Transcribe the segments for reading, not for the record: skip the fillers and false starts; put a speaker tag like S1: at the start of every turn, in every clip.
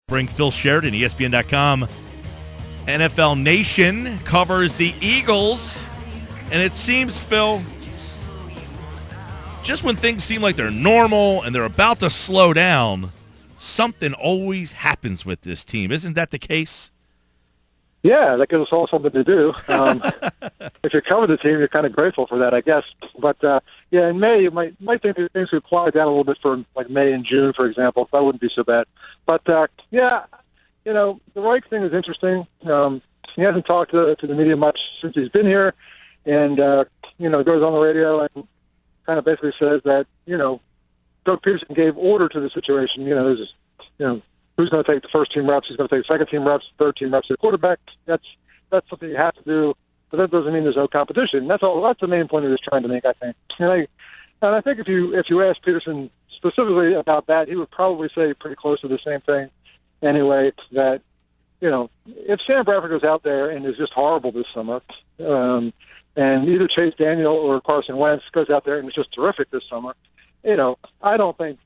S1: Bring Phil Sheridan, ESPN.com. NFL Nation covers the Eagles. And it seems, Phil, just when things seem like they're normal and they're about to slow down, something always happens with this team. Isn't that the case?
S2: Yeah, that gives us all something to do. If you cover the team, you're kind of grateful for that, I guess. But, yeah, in May, you might think that things would quiet down a little bit for, like, May and June, for example. That wouldn't be so bad. But, yeah, you know, the Reich thing is interesting. He hasn't talked to the media much since he's been here. And, you know, goes on the radio and kind of basically says that, you know, Doug Pederson gave order to the situation. You know, who's going to take the first team reps, who's going to take the second team reps, third team reps, the quarterback. That's something you have to do, but that doesn't mean there's no competition. That's the main point he was trying to make, I think. And I think if you ask Pederson specifically about that, he would probably say pretty close to the same thing anyway, that, you know, if Sam Bradford goes out there and is just horrible this summer, and either Chase Daniel or Carson Wentz goes out there and is just terrific this summer, you know, I don't think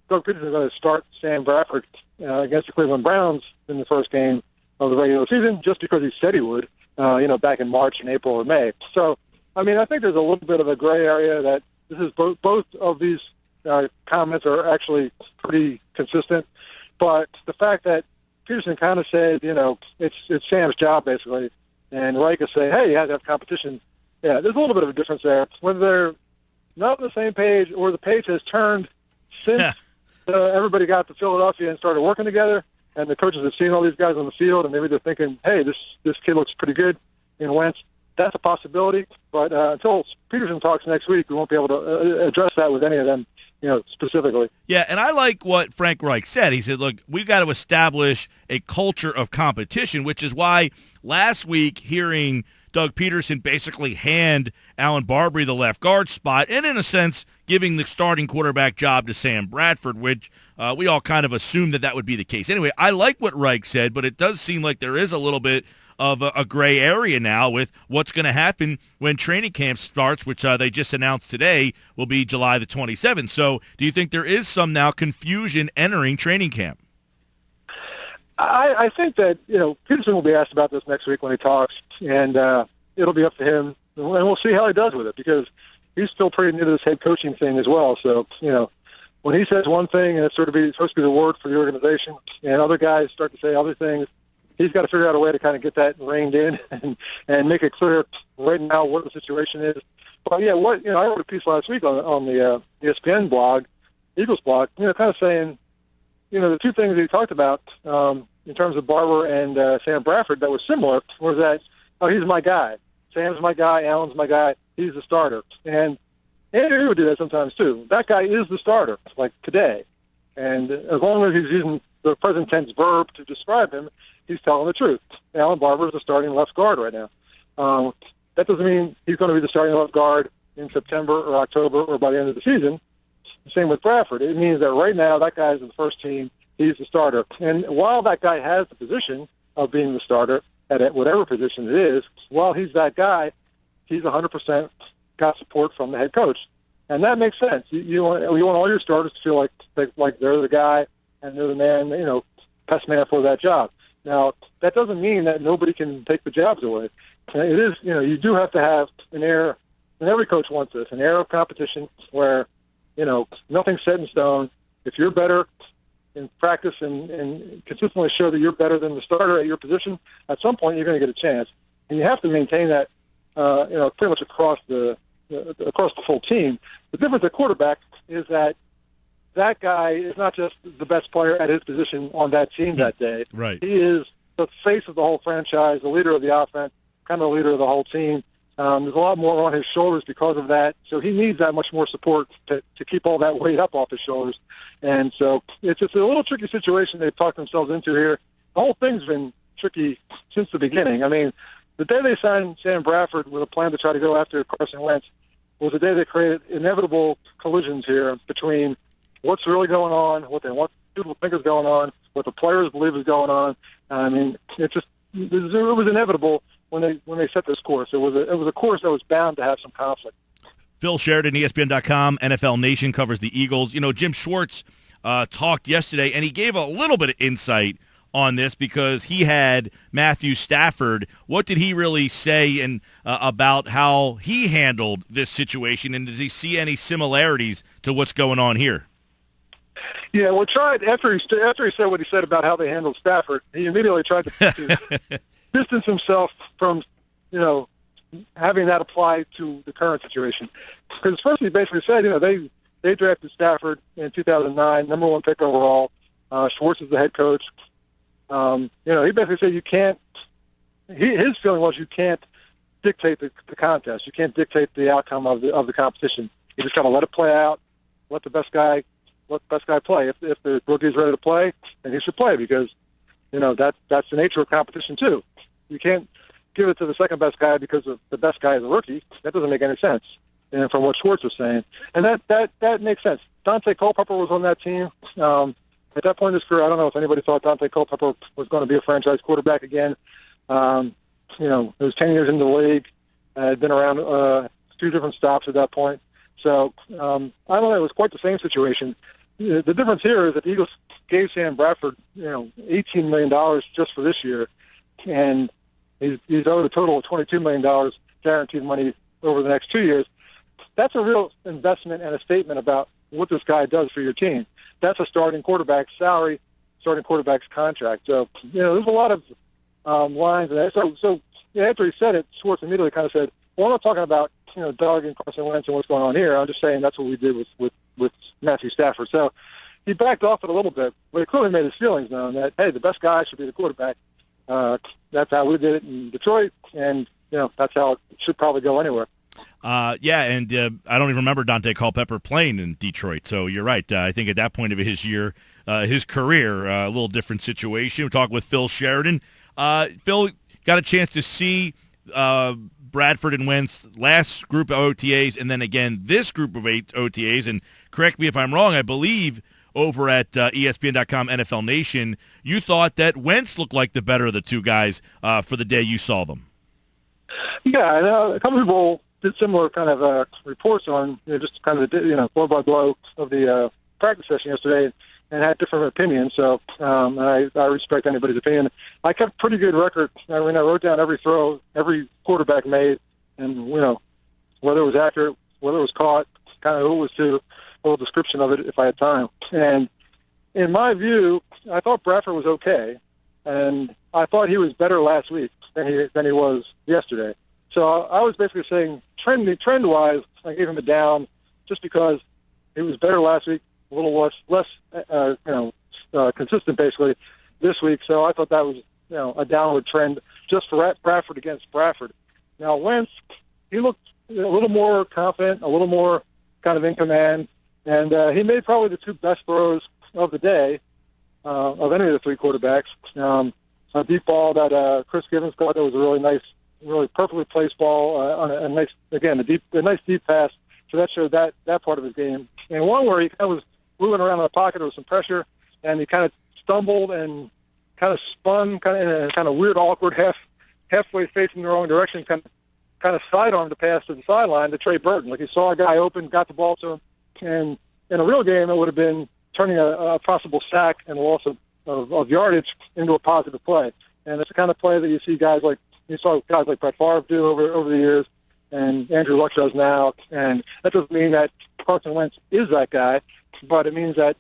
S2: Doug Pederson is going to start Sam Bradford against the Cleveland Browns in the first game of the regular season just because he said he would, you know, back in March and April or May. So, I mean, I think there's a little bit of a gray area that this is both of these comments are actually pretty consistent. But the fact that Pederson kind of said, you know, it's Sam's job basically, and Reich is saying, hey, you have to have competition. Yeah, there's a little bit of a difference there. Whether they're not on the same page or the page has turned since everybody got to Philadelphia and started working together, and the coaches have seen all these guys on the field, and maybe they're thinking, hey, this kid looks pretty good in Wentz. That's a possibility. But until Pederson talks next week, we won't be able to address that with any of them, you know, specifically.
S1: Yeah, and I like what Frank Reich said. He said, look, we've got to establish a culture of competition, which is why last week hearing Doug Pederson basically hand Alan Barbery the left guard spot and, in a sense, giving the starting quarterback job to Sam Bradford, which we all kind of assumed that would be the case. Anyway, I like what Reich said, but it does seem like there is a little bit of a gray area now with what's going to happen when training camp starts, which they just announced today will be July the 27th. So do you think there is some now confusion entering training camp?
S2: I think that, you know, Pederson will be asked about this next week when he talks, and it'll be up to him, and we'll see how he does with it, because he's still pretty new to this head coaching thing as well. So, you know, when he says one thing and it's supposed to be the word for the organization, and other guys start to say other things, he's got to figure out a way to kind of get that reined in and make it clear right now what the situation is. But, yeah, I wrote a piece last week on the ESPN blog, Eagles blog, you know, kind of saying, you know, the two things he talked about in terms of Barber and Sam Bradford that was similar was that, oh, he's my guy. Sam's my guy. Allen's my guy. He's the starter. And Andrew would do that sometimes, too. That guy is the starter, like today. And as long as he's using the present tense verb to describe him, he's telling the truth. Alan Barber is the starting left guard right now. That doesn't mean he's going to be the starting left guard in September or October or by the end of the season. Same with Bradford. It means that right now that guy's in the first team. He's the starter. And while that guy has the position of being the starter at whatever position it is, while he's that guy, he's 100% got support from the head coach. And that makes sense. You want all your starters to feel like they're the guy and they're the man, you know, best man for that job. Now, that doesn't mean that nobody can take the jobs away. It is, you know, you do have to have an air, and every coach wants this, an air of competition where, you know, nothing's set in stone. If you're better in practice and consistently show that you're better than the starter at your position, at some point you're going to get a chance. And you have to maintain that, you know, pretty much across the full team. The difference at quarterback is that guy is not just the best player at his position on that team that day.
S1: Right.
S2: He is the face of the whole franchise, the leader of the offense, kind of the leader of the whole team. There's a lot more on his shoulders because of that, so he needs that much more support to keep all that weight up off his shoulders. And so it's just a little tricky situation they've talked themselves into here. The whole thing's been tricky since the beginning. I mean, the day they signed Sam Bradford with a plan to try to go after Carson Wentz was the day they created inevitable collisions here between what's really going on, what people think is going on, what the players believe is going on. I mean, it was inevitable when they set this course. It was a course that was bound to have some conflict.
S1: Phil Sheridan, ESPN.com, NFL Nation covers the Eagles. You know, Jim Schwartz talked yesterday, and he gave a little bit of insight on this because he had Matthew Stafford. What did he really say and about how he handled this situation, and does he see any similarities to what's going on here?
S2: Yeah, well, after he said what he said about how they handled Stafford, he immediately tried to distance himself from, having that apply to the current situation. Because first he basically said, they drafted Stafford in 2009, number 1 pick overall. Schwartz is the head coach. He basically said you can't. His feeling was you can't dictate the contest. You can't dictate the outcome of the competition. You just got to let it play out. Let the best guy play. If the rookie's ready to play, then he should play because that's the nature of competition too. You can't give it to the second best guy because the best guy is a rookie. That doesn't make any sense. And from what Schwartz was saying, and that makes sense. Dante Culpepper was on that team. At that point in his career, I don't know if anybody thought Dante Culpepper was going to be a franchise quarterback again. It was 10 years in the league. Had been around 2 different stops at that point. So I don't know. It was quite the same situation. The difference here is that the Eagles gave Sam Bradford, $18 million just for this year, and he's owed a total of $22 million guaranteed money over the next 2 years. That's a real investment and a statement about what this guy does for your team. That's a starting quarterback's salary, starting quarterback's contract. So, there's a lot of lines in there. So after he said it, Schwartz immediately kind of said, well, I'm not talking about, Doug and Carson Wentz and what's going on here. I'm just saying that's what we did with Matthew Stafford. So he backed off it a little bit, but he clearly made his feelings known that, hey, the best guy should be the quarterback. That's how we did it in Detroit, and, that's how it should probably go anywhere.
S1: I don't even remember Dante Culpepper playing in Detroit, so you're right. I think at that point of his career, a little different situation. We're talking with Phil Sheridan. Phil, got a chance to see Bradford and Wentz last group of OTAs, and then again this group of 8 OTAs, and correct me if I'm wrong, I believe over at ESPN.com NFL Nation, you thought that Wentz looked like the better of the 2 guys for the day you saw them.
S2: Yeah, a couple people did similar kind of reports on just kind of the blow by blow of the practice session yesterday, and had different opinions. So I respect anybody's opinion. I kept a pretty good record. I wrote down every throw every quarterback made, and whether it was accurate, whether it was caught, kind of who it was to, a little description of it if I had time. And in my view, I thought Bradford was okay, and I thought he was better last week than he was yesterday. So I was basically saying trend-wise, I gave him a down just because he was better last week, a little less consistent basically this week. So I thought that was a downward trend just for Bradford against Bradford. Now Wentz, he looked a little more confident, a little more kind of in command, and he made probably the 2 best throws of the day of any of the 3 quarterbacks. A deep ball that Chris Givens caught that was a really nice, really perfectly placed ball on a nice, again, a nice deep pass. So that showed that part of his game. And one where he kind of was moving around in the pocket, there was some pressure, and he kind of stumbled and kind of spun, kind of in a kind of weird, awkward halfway facing the wrong direction, kind of sidearmed the pass to the sideline to Trey Burton. Like he saw a guy open, got the ball to him, and in a real game, it would have been turning a possible sack and loss of yardage into a positive play. And it's the kind of play that you saw guys like Brett Favre do over the years, and Andrew Luck does now. And that doesn't mean that Carson Wentz is that guy, but it means that,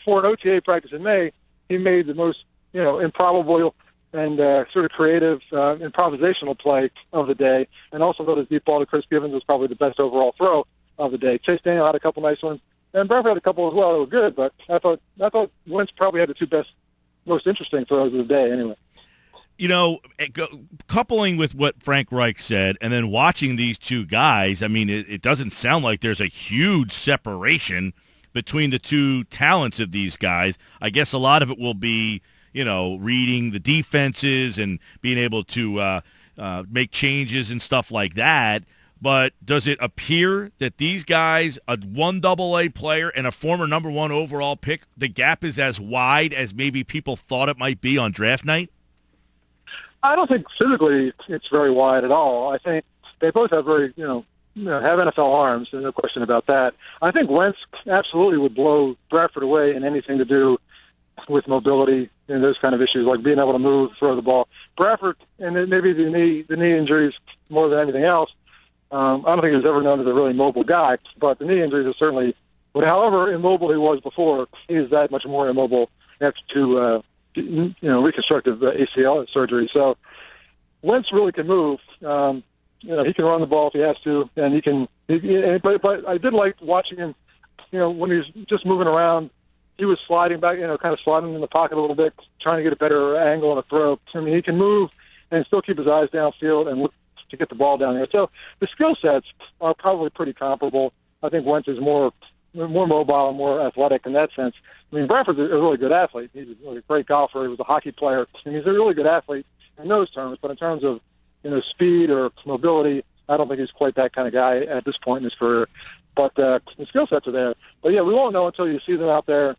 S2: for an OTA practice in May, he made the most, improbable and sort of creative improvisational play of the day, and also thought his deep ball to Chris Givens was probably the best overall throw of the day. Chase Daniel had a couple nice ones, and Bradford had a couple as well that were good, but I thought Wentz probably had the 2 best, most interesting throws of the day anyway.
S1: Coupling with what Frank Reich said and then watching these 2 guys, I mean, it doesn't sound like there's a huge separation between the 2 talents of these guys. I guess a lot of it will be, reading the defenses and being able to make changes and stuff like that. But does it appear that these guys, a 1 AA player and a former number 1 overall pick, the gap is as wide as maybe people thought it might be on draft night? I
S2: don't think physically it's very wide at all. I think they both have very, have NFL arms. There's no question about that. I think Wentz absolutely would blow Bradford away in anything to do with mobility and those kind of issues, like being able to move, throw the ball. Bradford, and then maybe the knee injuries more than anything else. I don't think he was ever known as a really mobile guy, but the knee injuries are certainly. But however immobile he was before, he is that much more immobile after two, reconstructive ACL surgery. So Wentz really can move. He can run the ball if he has to, and he can. But I did like watching him. When he was just moving around, he was sliding back. Kind of sliding in the pocket a little bit, trying to get a better angle on a throw. I mean, he can move and still keep his eyes downfield and look to get the ball down there. So the skill sets are probably pretty comparable. I think Wentz is more mobile and more athletic in that sense. I mean, Bradford's a really good athlete. He's a great golfer. He was a hockey player. And he's a really good athlete in those terms. But in terms of speed or mobility, I don't think he's quite that kind of guy at this point in his career. But the skill sets are there. But yeah, we won't know until you see them out there,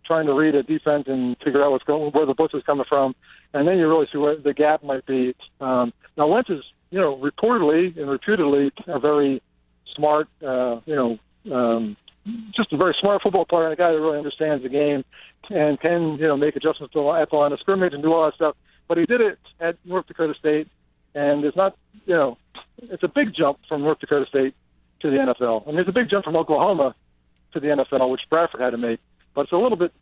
S2: trying to read a defense and figure out where the blitz is coming from, and then you really see where the gap might be. Now Wentz is, reportedly and reputedly a very smart, just a very smart football player and a guy that really understands the game and can, make adjustments at the line of scrimmage and do all that stuff. But he did it at North Dakota State, and it's not, it's a big jump from North Dakota State to the NFL. I mean, it's a big jump from Oklahoma to the NFL, which Bradford had to make. But it's a little bit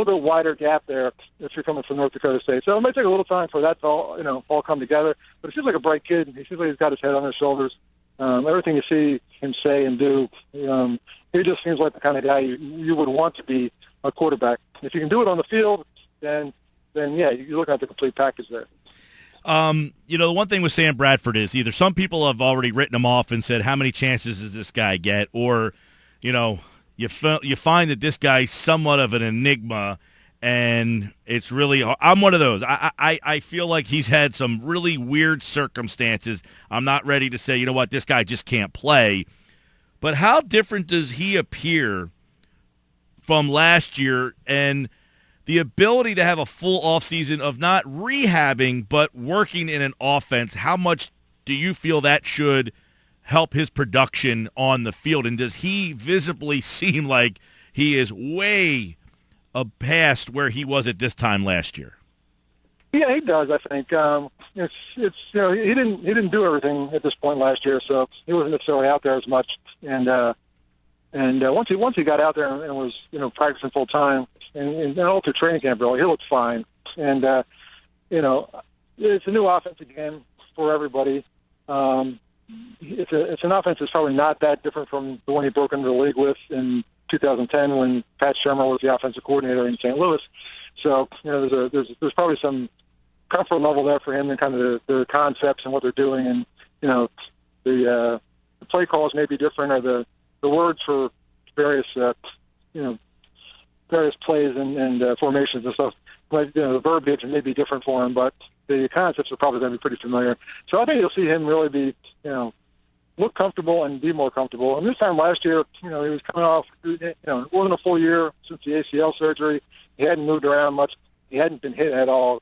S2: wider gap there if you're coming from North Dakota State. So it might take a little time for that to all come together. But he seems like a bright kid. He seems like he's got his head on his shoulders. Everything you see him say and do, he just seems like the kind of guy you would want to be a quarterback. If you can do it on the field, then yeah, you're looking at the complete package there.
S1: The one thing with Sam Bradford is either some people have already written him off and said, how many chances does this guy get? Or, you find that this guy's somewhat of an enigma, and it's really – I'm one of those. I feel like he's had some really weird circumstances. I'm not ready to say, this guy just can't play. But how different does he appear from last year and the ability to have a full offseason of not rehabbing but working in an offense? How much do you feel that should – help his production on the field? And does he visibly seem like he is way past where he was at this time last year?
S2: Yeah, he does. I think he didn't do everything at this point last year, so he wasn't necessarily out there as much. And once he got out there and was practicing full time and all through training camp, really, he looked fine. And it's a new offense again for everybody. It's an offense that's probably not that different from the one he broke into the league with in 2010 when Pat Shermer was the offensive coordinator in St. Louis. So there's probably some comfort level there for him and kind of the concepts and what they're doing, and the play calls may be different, or the words for various plays and formations and stuff. But the verbiage may be different for him, but the concepts are probably going to be pretty familiar. So I think you'll see him really be, look comfortable and be more comfortable. And this time last year, he was coming off, it wasn't a full year since the ACL surgery. He hadn't moved around much. He hadn't been hit at all.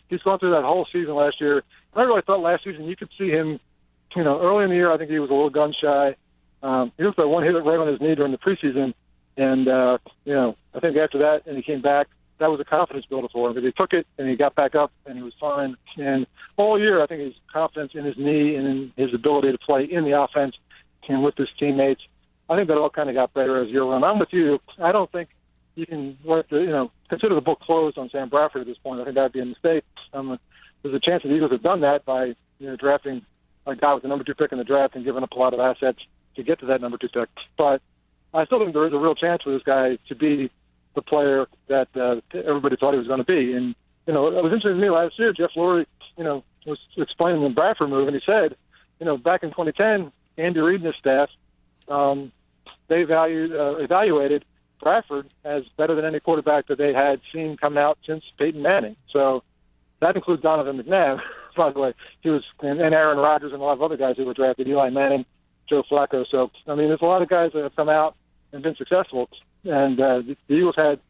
S2: He's gone through that whole season last year. And I really thought last season you could see him, early in the year, I think he was a little gun shy. He looked at one hit right on his knee during the preseason. And, I think after that, and he came back, that was a confidence builder for him. But he took it, and he got back up, and he was fine. And all year, I think his confidence in his knee and in his ability to play in the offense and with his teammates, I think that all kind of got better as the year went on. I'm with you. I don't think you can consider the book closed on Sam Bradford at this point. I think that would be a mistake. There's a chance that the Eagles have done that by drafting a guy with the number 2 pick in the draft and giving up a lot of assets to get to that number 2 pick. But I still think there is a real chance for this guy to be the player that everybody thought he was going to be. And, it was interesting to me last year, Jeff Lurie, was explaining the Bradford move, and he said, back in 2010, Andy Reid and his staff, they evaluated Bradford as better than any quarterback that they had seen come out since Peyton Manning. So that includes Donovan McNabb, by the way. He was, and Aaron Rodgers and a lot of other guys who were drafted, Eli Manning, Joe Flacco. So, there's a lot of guys that have come out and been successful. And the Eagles had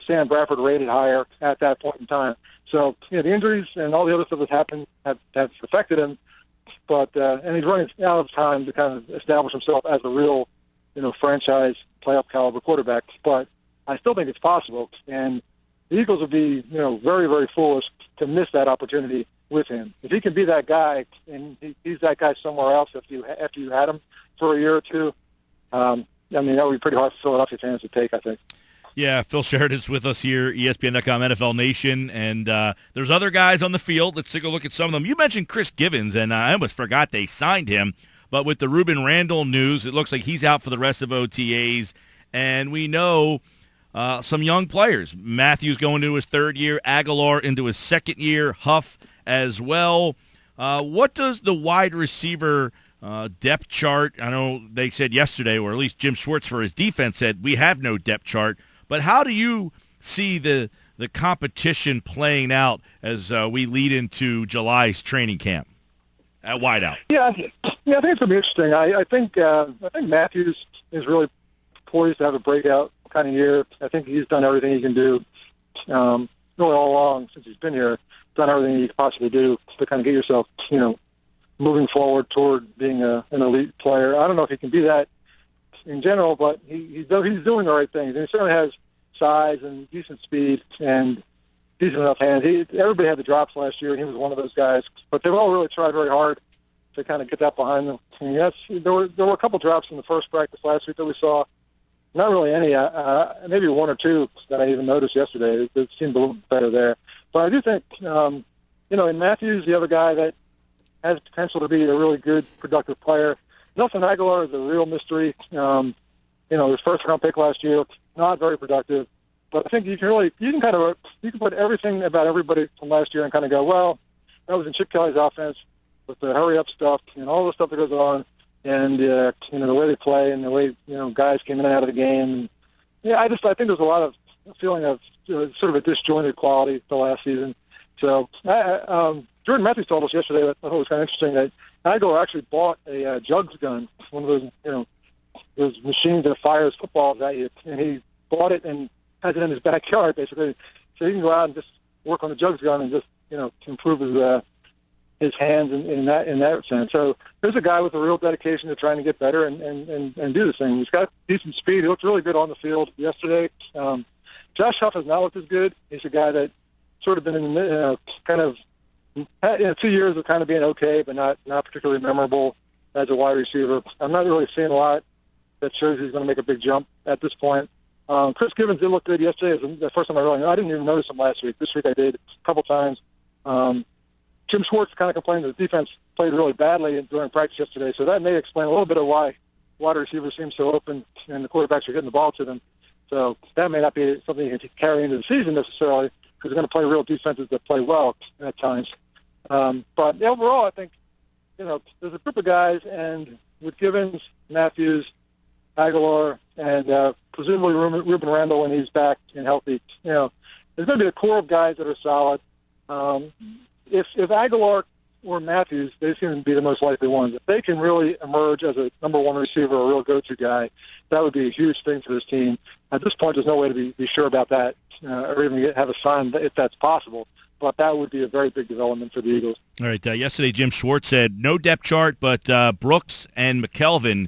S2: Sam Bradford rated higher at that point in time. So, the injuries and all the other stuff that's happened have affected him. but and he's running out of time to kind of establish himself as a real, franchise playoff caliber quarterback. But I still think it's possible, and the Eagles would be, very, very foolish to miss that opportunity with him. If he can be that guy, and he's that guy somewhere else after you had him for a year or two, that would be pretty hard for Philadelphia fans to take, I think.
S1: Yeah, Phil Sheridan's with us here, ESPN.com, NFL Nation, and there's other guys on the field. Let's take a look at some of them. You mentioned Chris Givens, and I almost forgot they signed him, but with the Ruben Randall news, it looks like he's out for the rest of OTAs, and we know some young players. Matthews going into his third year, Aguilar into his second year, Huff as well. What does the wide receiver depth chart, I know they said yesterday, or at least Jim Schwartz for his defense said, we have no depth chart. But how do you see the competition playing out as we lead into July's training camp at wideout?
S2: Yeah, I think it's going to be interesting. I think Matthews is really poised to have a breakout kind of year. I think he's done everything he can do, really all along since he's been here. Done everything you could possibly do to kind of get yourself, moving forward toward being an elite player. I don't know if he can be that in general, but he's doing the right things. And he certainly has size and decent speed and decent enough hands. Everybody had the drops last year, and he was one of those guys. But they've all really tried very hard to kind of get that behind them. And yes, there were a couple drops in the first practice last week that we saw. Not really any, maybe one or two that I even noticed yesterday. It seemed a little better there. But I do think, in Matthews, the other guy that has potential to be a really good, productive player. Nelson Aguilar is a real mystery. His first-round pick last year, not very productive. But I think you can put everything about everybody from last year and kind of go, well, that was in Chip Kelly's offense with the hurry-up stuff and all the stuff that goes on, and the way they play and the way guys came in and out of the game. Yeah, I think there's a lot of feeling of sort of a disjointed quality the last season. So Jordan Matthews told us yesterday that I thought it was kind of interesting that Aguilar actually bought a jugs gun, one of those those machines that fires footballs at you, and he bought it and has it in his backyard basically, so he can go out and just work on the jugs gun and just improve his hands in that sense. So there's a guy with a real dedication to trying to get better and do this thing. He's got decent speed. He looked really good on the field yesterday. Josh Huff has not looked as good. He's a guy that sort of been in kind of 2 years of kind of being okay, but not particularly memorable as a wide receiver. I'm not really seeing a lot that shows he's going to make a big jump at this point. Chris Givens did look good yesterday. It was the first time I didn't even notice him last week. This week I did a couple times. Jim Schwartz kind of complained that the defense played really badly during practice yesterday, so that may explain a little bit of why wide receivers seem so open and the quarterbacks are getting the ball to them. So that may not be something you can carry into the season necessarily, because they're going to play real defenses that play well at times. But overall, I think, there's a group of guys, and with Givens, Matthews, Aguilar, and presumably Ruben Randall when he's back and healthy, there's going to be a core of guys that are solid. If Aguilar or Matthews, they seem to be the most likely ones. If they can really emerge as a number one receiver, a real go-to guy, that would be a huge thing for this team. At this point, there's no way to be sure about that or even have a sign if that's possible. But that would be a very big development for the Eagles. All
S1: right. Yesterday, Jim Schwartz said no depth chart, but Brooks and McKelvin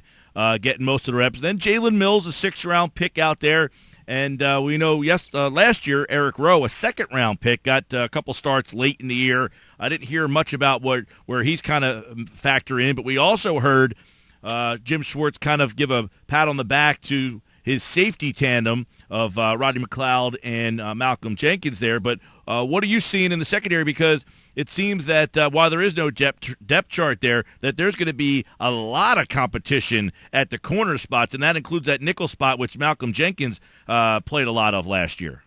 S1: getting most of the reps. Then Jalen Mills, a 6th-round pick out there. And we know last year, Eric Rowe, a 2nd-round pick, got a couple starts late in the year. I didn't hear much about where he's kind of factoring in, but we also heard Jim Schwartz kind of give a pat on the back to his safety tandem of Rodney McLeod and Malcolm Jenkins there. But what are you seeing in the secondary? Because it seems that while there is no depth chart there, that there's going to be a lot of competition at the corner spots, and that includes that nickel spot, which Malcolm Jenkins played a lot of last year.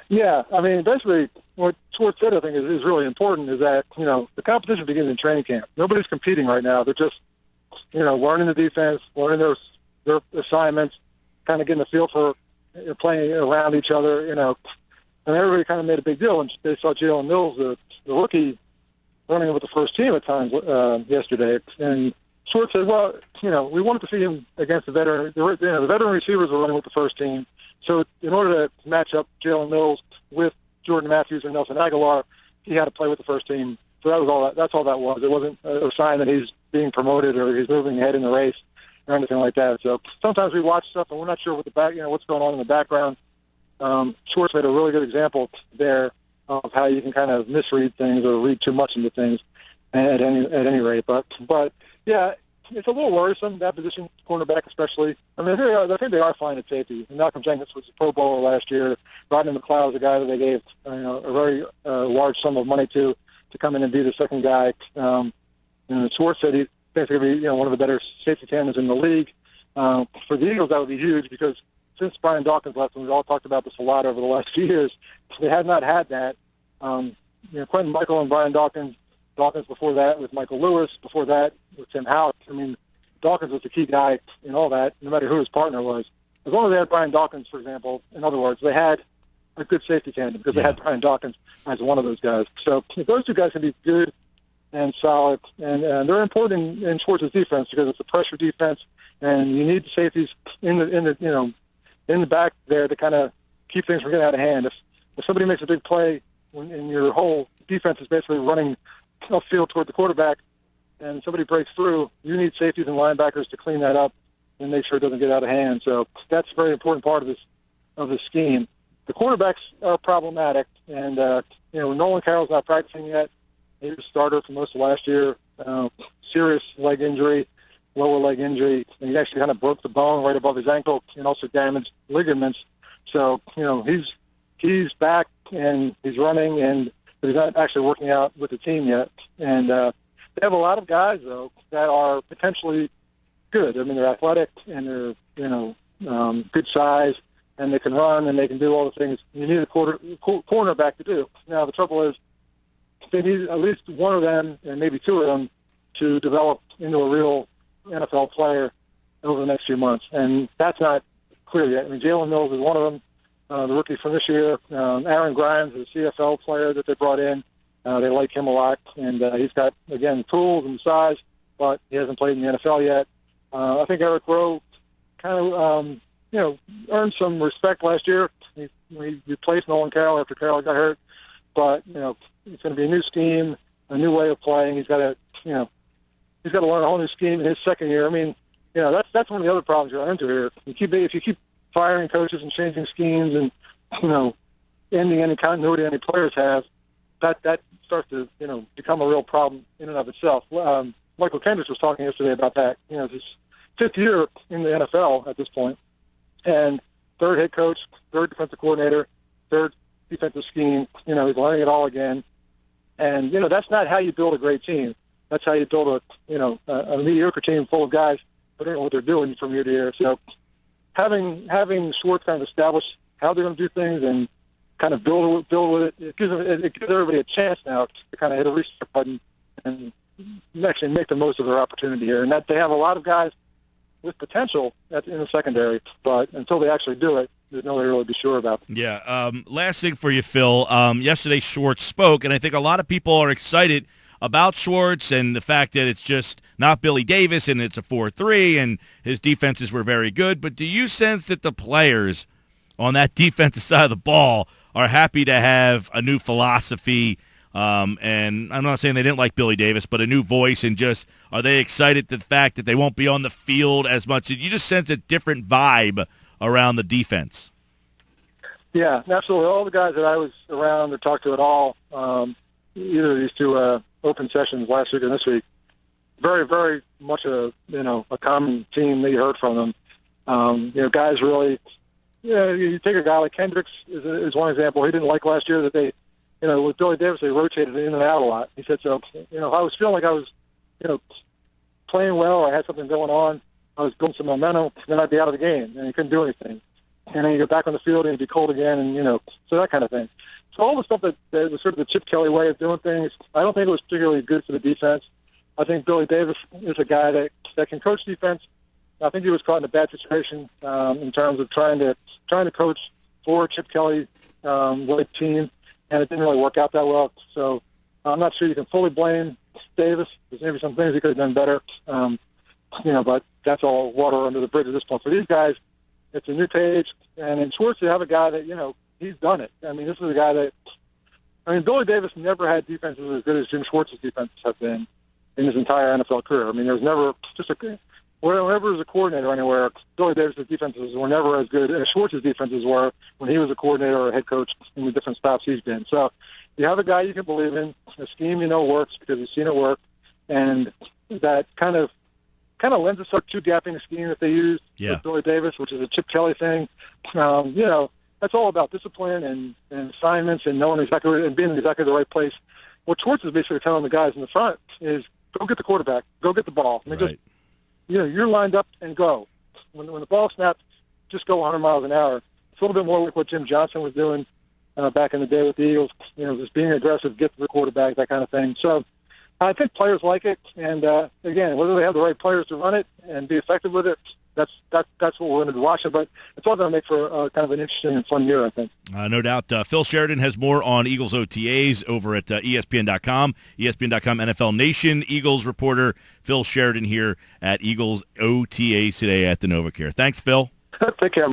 S2: Yeah, I mean, basically what Schwartz said, I think, is really important, is that, the competition begins in training camp. Nobody's competing right now. They're just, learning the defense, learning their assignments, kind of getting a feel for playing around each other, and everybody kind of made a big deal when they saw Jalen Mills, the rookie, running with the first team at times yesterday. And Schwartz said, well, we wanted to see him against the veteran. The veteran receivers were running with the first team. So in order to match up Jalen Mills with Jordan Matthews and Nelson Aguilar, he had to play with the first team So that was all. That's all that was. It wasn't a sign that he's being promoted or he's moving ahead in the race or anything like that. So sometimes we watch stuff and we're not sure what what's going on in the background. Schwartz made a really good example there of how you can kind of misread things or read too much into things at any rate. But yeah, it's a little worrisome, that position, cornerback especially. I mean, I think they are fine at safety. And Malcolm Jenkins was a Pro Bowler last year. Rodney McLeod was a guy that they gave a very large sum of money to come in and be the second guy. Schwartz said he's basically going to be one of the better safety tandems in the league. For the Eagles, that would be huge because since Brian Dawkins left, and we've all talked about this a lot over the last few years, they have not had that. Quentin Michael and Brian Dawkins before that with Michael Lewis, before that with Tim Howard. I mean, Dawkins was the key guy in all that, no matter who his partner was. As long as they had Brian Dawkins, for example, in other words, they had a good safety tandem because they had Brian Dawkins as one of those guys. So if those two guys can be good and solid, and they're important in Schwartz's defense because it's a pressure defense, and you need the safeties in the back there to kind of keep things from getting out of hand. If somebody makes a big play and your whole defense is basically running upfield toward the quarterback and somebody breaks through, you need safeties and linebackers to clean that up and make sure it doesn't get out of hand. So that's a very important part of this scheme. The quarterbacks are problematic, and Nolan Carroll's not practicing yet. He was a starter for most of last year. Serious leg injury, lower leg injury, and he actually kind of broke the bone right above his ankle and also damaged ligaments. So he's back and he's running, but he's not actually working out with the team yet. And they have a lot of guys though that are potentially good. I mean, they're athletic and they're good size, and they can run and they can do all the things you need a cornerback to do. Now the trouble is they need at least one of them and maybe two of them to develop into a real NFL player over the next few months, and that's not clear yet. I mean, Jalen Mills is one of them, the rookie from this year. Aaron Grimes is a CFL player that they brought in. They like him a lot, and he's got, again, tools and size, but he hasn't played in the NFL yet. I think Eric Rowe kind of, earned some respect last year. He replaced Nolan Carroll after Carroll got hurt, but, it's going to be a new scheme, a new way of playing. He's got to, he's got to learn a whole new scheme in his second year. I mean, that's one of the other problems you run into here. If you keep firing coaches and changing schemes and, ending any continuity any players have, that starts to, become a real problem in and of itself. Michael Kendricks was talking yesterday about that. It's his fifth year in the NFL at this point, and third head coach, third defensive coordinator, third defensive scheme. He's learning it all again. And, that's not how you build a great team. That's how you build a mediocre team full of guys that don't know what they're doing from year to year. So having Schwartz kind of establish how they're going to do things and kind of build with it, it gives everybody a chance now to kind of hit a reset button and actually make the most of their opportunity here. And that they have a lot of guys with potential in the secondary, but until they actually do it, there's no way to really be sure about.
S1: Yeah. Last thing for you, Phil. Yesterday, Schwartz spoke, and I think a lot of people are excited about Schwartz and the fact that it's just not Billy Davis and it's a 4-3 and his defenses were very good. But do you sense that the players on that defensive side of the ball are happy to have a new philosophy? And I'm not saying they didn't like Billy Davis, but a new voice, and just are they excited at the fact that they won't be on the field as much? Did you just sense a different vibe around the defense?
S2: Yeah, absolutely. All the guys that I was around or talked to at all, either of these two open sessions last week and this week, very, very much a common theme that you heard from them. Guys really, you take a guy like Kendricks is one example. He didn't like last year that they, with Billy Davis, they rotated in and out a lot. He said, so, if I was feeling like I was, playing well, I had something going on, I was building some momentum, then I'd be out of the game, and you couldn't do anything. And then you get back on the field, and it'd be cold again, and, so that kind of thing. So all the stuff that was sort of the Chip Kelly way of doing things, I don't think it was particularly good for the defense. I think Billy Davis is a guy that can coach defense. I think he was caught in a bad situation in terms of trying to coach for Chip Kelly like team, and it didn't really work out that well. So I'm not sure you can fully blame Davis. There's maybe some things he could have done better, but that's all water under the bridge at this point. For these guys, it's a new page, and in Schwartz, you have a guy that, he's done it. I mean, this is a guy that, I mean, Billy Davis never had defenses as good as Jim Schwartz's defenses have been in his entire NFL career. I mean, there was never just whenever he was a coordinator anywhere, Billy Davis's defenses were never as good as Schwartz's defenses were when he was a coordinator or a head coach in the different stops he's been. So you have a guy you can believe in, a scheme you know works because you've seen it work, and that kind of lends itself to gapping the scheme that they used with Billy Davis, which is a Chip Kelly thing. That's all about discipline and assignments and knowing exactly and being in exactly the right place. What Schwartz is basically telling the guys in the front is go get the quarterback, go get the ball. I mean, you're lined up and go. When the ball snaps, just go 100 miles an hour. It's a little bit more like what Jim Johnson was doing back in the day with the Eagles, just being aggressive, get to the quarterback, that kind of thing. So I think players like it, and again, whether they have the right players to run it and be effective with it, that's what we're going to be watching. But it's all going to make for kind of an interesting and fun year, I think.
S1: No doubt. Phil Sheridan has more on Eagles OTAs over at ESPN.com, ESPN.com NFL Nation Eagles reporter Phil Sheridan here at Eagles OTAs today at the NovaCare. Thanks, Phil.
S2: Take care.